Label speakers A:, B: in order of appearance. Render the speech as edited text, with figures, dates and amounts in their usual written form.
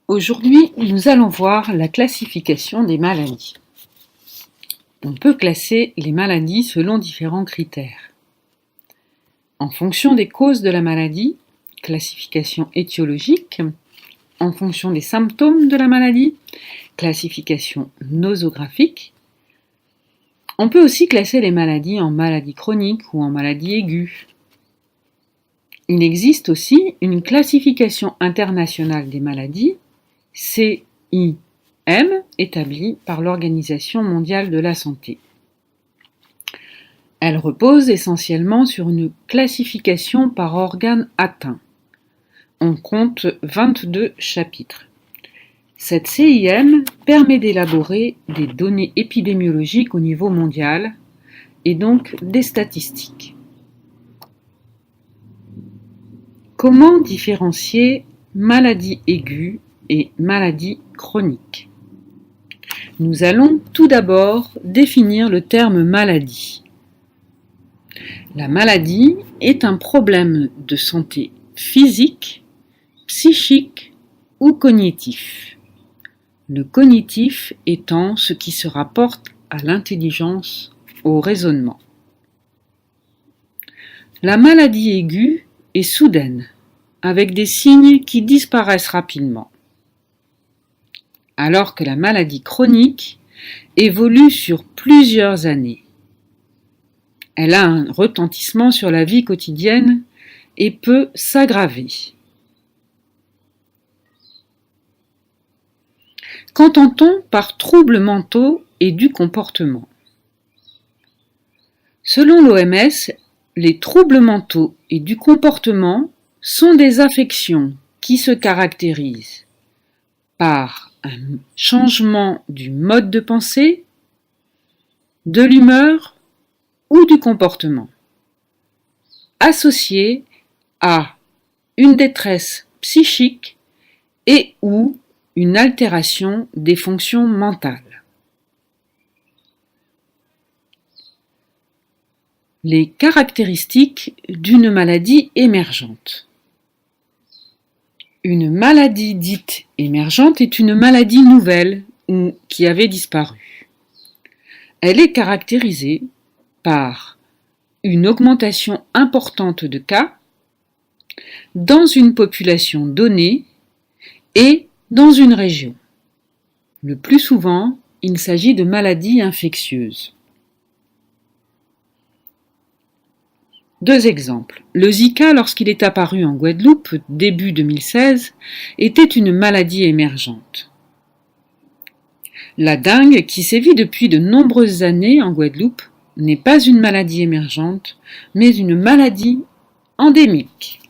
A: Aujourd'hui, nous allons voir la classification des maladies. On peut classer les maladies selon différents critères. En fonction des causes de la maladie, classification étiologique. En fonction des symptômes de la maladie, classification nosographique. On peut aussi classer les maladies en maladies chroniques ou en maladies aiguës. Il existe aussi une classification internationale des maladies, CIM, établie par l'Organisation mondiale de la santé. Elle repose essentiellement sur une classification par organe atteint. On compte 22 chapitres. Cette CIM permet d'élaborer des données épidémiologiques au niveau mondial et donc des statistiques. Comment différencier maladie aiguë et maladie chronique? Nous allons tout d'abord définir le terme maladie. La maladie est un problème de santé physique, psychique ou cognitif. Le cognitif étant ce qui se rapporte à l'intelligence, au raisonnement. La maladie aiguë est soudaine, avec des signes qui disparaissent rapidement, alors que la maladie chronique évolue sur plusieurs années. Elle a un retentissement sur la vie quotidienne et peut s'aggraver. Qu'entend-on par troubles mentaux et du comportement? Selon l'OMS, les troubles mentaux et du comportement sont des affections qui se caractérisent par un changement du mode de pensée, de l'humeur ou du comportement, associé à une détresse psychique et ou une altération des fonctions mentales. Les caractéristiques d'une maladie émergente. Une maladie dite émergente est une maladie nouvelle ou qui avait disparu. Elle est caractérisée par une augmentation importante de cas dans une population donnée et dans une région. Le plus souvent, il s'agit de maladies infectieuses. Deux exemples. Le Zika, lorsqu'il est apparu en Guadeloupe, début 2016, était une maladie émergente. La dengue, qui sévit depuis de nombreuses années en Guadeloupe, n'est pas une maladie émergente, mais une maladie endémique.